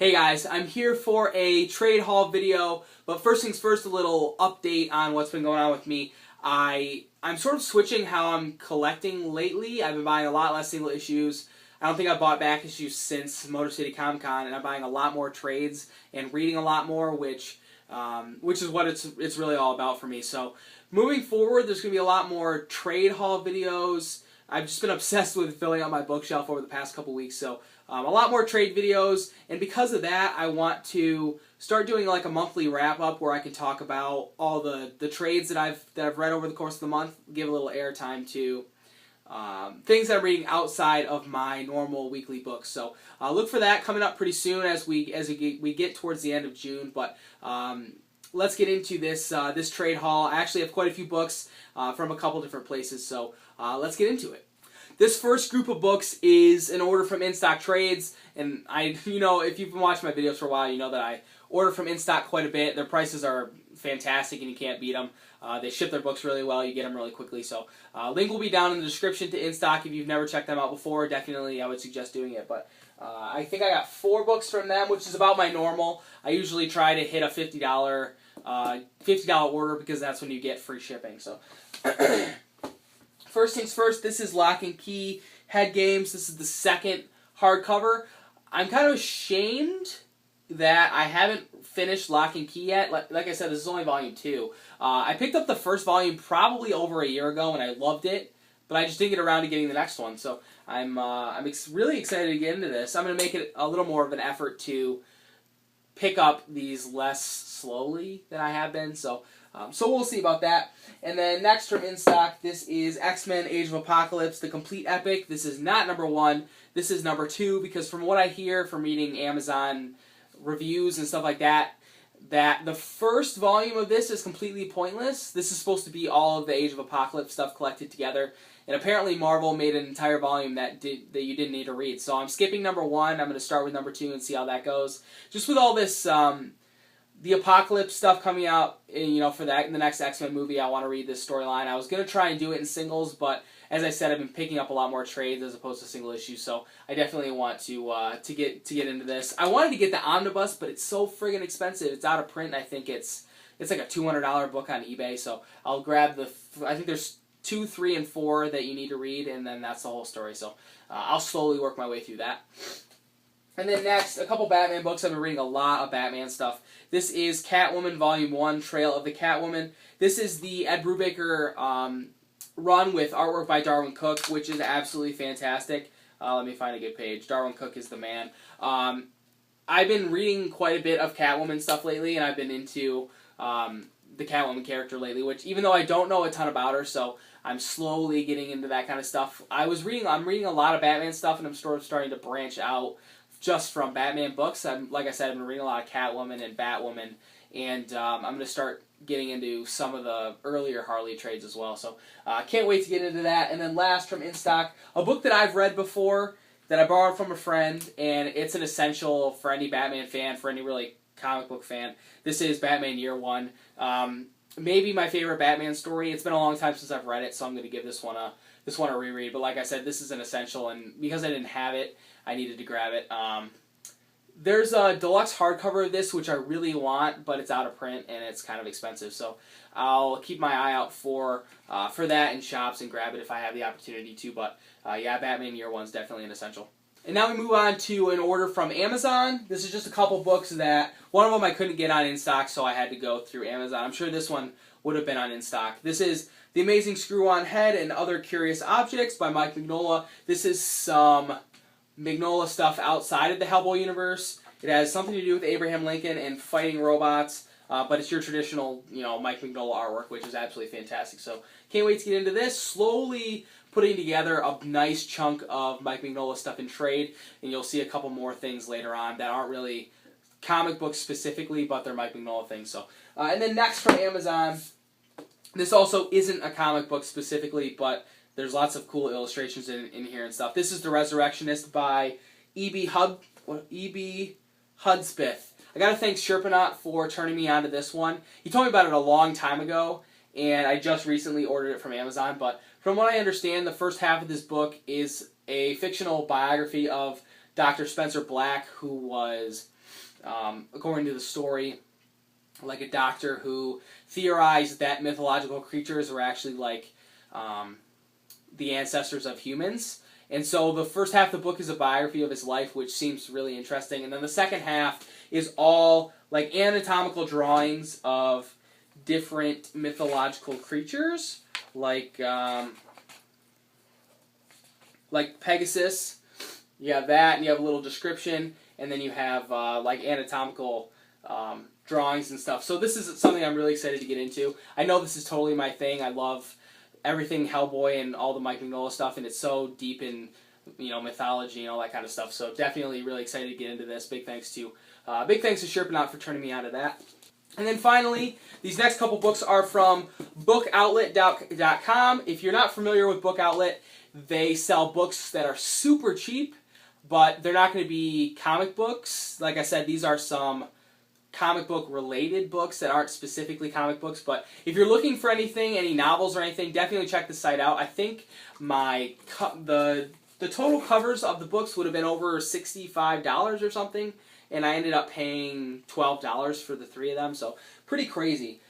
Hey guys, I'm here for a trade haul video, but first things first, a little update on what's been going on with me. I'm sort of switching how I'm collecting lately. I've been buying a lot less single issues. I don't think I've bought back issues since Motor City Comic Con, and I'm buying a lot more trades and reading a lot more, which is what it's really all about for me. So moving forward, there's going to be a lot more trade haul videos. I've just been obsessed with filling out my bookshelf over the past couple weeks, so a lot more trade videos, and because of that, I want to start doing like a monthly wrap-up where I can talk about all the trades that I've read over the course of the month, give a little airtime to things that I'm reading outside of my normal weekly books. So look for that coming up pretty soon as we get towards the end of June. But let's get into this this trade haul. I actually have quite a few books from a couple different places, so let's get into it. This first group of books is an order from InStock Trades, and if you've been watching my videos for a while, you know that I order from InStock quite a bit. Their prices are fantastic, and you can't beat them. They ship their books really well. You get them really quickly. So link will be down in the description to InStock. If you've never checked them out before, definitely I would suggest doing it. But I think I got 4 books from them, which is about my normal. I usually try to hit a $50 order because that's when you get free shipping. So. First things first, this is Lock and Key Head Games. This is the second hardcover. I'm kind of ashamed that I haven't finished Lock and Key yet. Like I said, this is only volume 2. I picked up the first volume probably over a year ago, and I loved it, but I just didn't get around to getting the next one. So I'm really excited to get into this. I'm going to make it a little more of an effort to pick up these less slowly than I have been. So we'll see about that. And then next from InStock, this is X-Men Age of Apocalypse, the complete epic. This is not number 1. This is number 2, because from what I hear from reading Amazon reviews and stuff like that, that the first volume of this is completely pointless. This is supposed to be all of the Age of Apocalypse stuff collected together. And apparently Marvel made an entire volume that you didn't need to read. So I'm skipping number 1. I'm going to start with number 2 and see how that goes. Just with all this the Apocalypse stuff coming out, for the next X-Men movie, I want to read this storyline. I was going to try and do it in singles, but as I said, I've been picking up a lot more trades as opposed to single issues, so I definitely want to get into this. I wanted to get the omnibus, but it's so friggin' expensive. It's out of print, and I think it's like a $200 book on eBay, so I'll grab I think there's 2, 3, and 4 that you need to read, and then that's the whole story, so I'll slowly work my way through that. And then next, a couple Batman books. I've been reading a lot of Batman stuff. This is Catwoman Volume 1, Trail of the Catwoman. This is the Ed Brubaker run with artwork by Darwin Cook, which is absolutely fantastic. Let me find a good page. Darwin Cook is the man. I've been reading quite a bit of Catwoman stuff lately, and I've been into the Catwoman character lately, which even though I don't know a ton about her, so I'm slowly getting into that kind of stuff. I'm reading a lot of Batman stuff, and I'm sort of starting to branch out just from Batman books. Like I said, I've been reading a lot of Catwoman and Batwoman, and I'm going to start getting into some of the earlier Harley trades as well. So I can't wait to get into that. And then last from InStock, a book that I've read before that I borrowed from a friend, and it's an essential for any Batman fan, for any really comic book fan. This is Batman Year One. Maybe my favorite Batman story. It's been a long time since I've read it, so I'm going to give this one a reread. But like I said, this is an essential, and because I didn't have it, I needed to grab it. There's a deluxe hardcover of this, which I really want, but it's out of print and it's kind of expensive. So I'll keep my eye out for that in shops and grab it if I have the opportunity to. But yeah, Batman Year One is definitely an essential. And now we move on to an order from Amazon. This is just a couple books that, one of them I couldn't get on InStock, so I had to go through Amazon. I'm sure this one would have been on InStock. This is The Amazing Screw-On Head and Other Curious Objects by Mike Mignola. This is some Mignola stuff outside of the Hellboy universe. It has something to do with Abraham Lincoln and fighting robots, but it's your traditional, Mike Mignola artwork, which is absolutely fantastic. So can't wait to get into this. Slowly putting together a nice chunk of Mike Mignola stuff in trade, and you'll see a couple more things later on that aren't really comic books specifically, but they're Mike Mignola things. So, and then next from Amazon, this also isn't a comic book specifically, but there's lots of cool illustrations in here and stuff. This is The Resurrectionist by E.B. Hudspeth. I gotta thank Sherpanaut for turning me on to this one. He told me about it a long time ago, and I just recently ordered it from Amazon, but from what I understand, the first half of this book is a fictional biography of Dr. Spencer Black, who was, according to the story, like a doctor who theorized that mythological creatures were actually like the ancestors of humans. And so the first half of the book is a biography of his life, which seems really interesting. And then the second half is all like anatomical drawings of different mythological creatures, like Pegasus. You have that, and you have a little description, and then you have like anatomical drawings and stuff. So this is something I'm really excited to get into. I know this is totally my thing. I love everything Hellboy and all the Mike Mignola stuff, and it's so deep in, you know, mythology and all that kind of stuff. So definitely really excited to get into this. Big thanks to Sherpanaut for turning me on to that. And then finally, these next couple books are from bookoutlet.com. If you're not familiar with Book Outlet, they sell books that are super cheap, but they're not going to be comic books. Like I said, these are some comic book related books that aren't specifically comic books, but if you're looking for anything, any novels or anything, definitely check the site out. I think the total covers of the books would have been over $65 or something, and I ended up paying $12 for the 3 of them, so pretty crazy.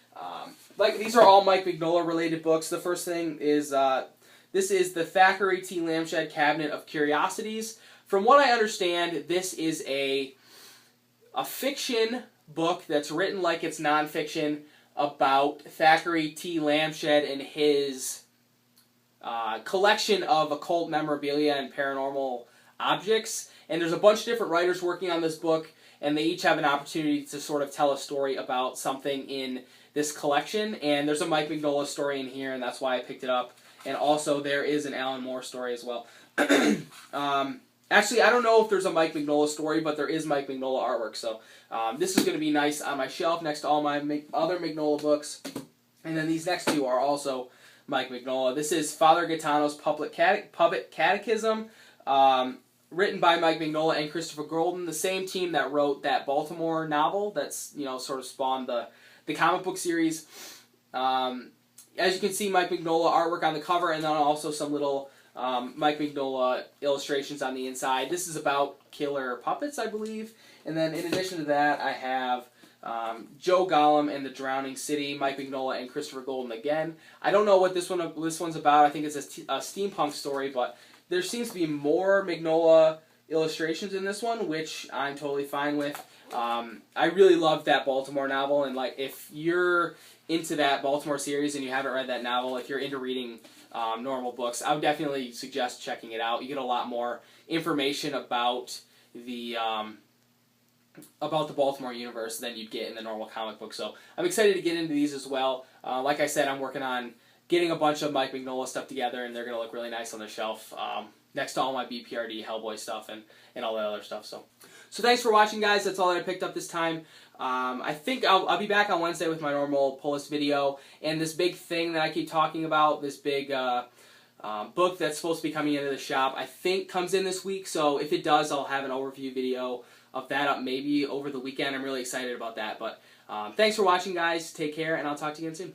Like, these are all Mike Mignola related books. The first thing is this is the Thackeray T. Lamshed Cabinet of Curiosities. From what I understand, this is a fiction book that's written like it's nonfiction about Thackeray T. Lamshed and his collection of occult memorabilia and paranormal objects. And there's a bunch of different writers working on this book, and they each have an opportunity to sort of tell a story about something in this collection. And there's a Mike Mignola story in here, and that's why I picked it up. And also there is an Alan Moore story as well. Actually, I don't know if there's a Mike Mignola story, but there is Mike Mignola artwork. So this is going to be nice on my shelf next to all my other Mignola books. And then these next 2 are also Mike Mignola. This is Father Gaetano's Puppet Catechism, written by Mike Mignola and Christopher Golden, the same team that wrote that Baltimore novel that's, you know, sort of spawned the comic book series. As you can see, Mike Mignola artwork on the cover, and then also some little Mike Mignola illustrations on the inside. This is about killer puppets, I believe. And then in addition to that, I have Joe Gollum and the Drowning City, Mike Mignola and Christopher Golden again. I don't know what this one's about. I think it's a steampunk story, but there seems to be more Mignola illustrations in this one, which I'm totally fine with. I really love that Baltimore novel, and like, if you're into that Baltimore series and you haven't read that novel, if you're into reading normal books, I would definitely suggest checking it out. You get a lot more information about the Baltimore universe than you'd get in the normal comic book. So I'm excited to get into these as well. Like I said, I'm working on getting a bunch of Mike Mignola stuff together, and they're going to look really nice on the shelf next to all my BPRD Hellboy stuff and all that other stuff. So thanks for watching, guys. That's all that I picked up this time. I think I'll be back on Wednesday with my normal pull list video, and this big thing that I keep talking about, this big book that's supposed to be coming into the shop, I think comes in this week. So if it does, I'll have an overview video of that up maybe over the weekend. I'm really excited about that. But thanks for watching, guys. Take care, and I'll talk to you again soon.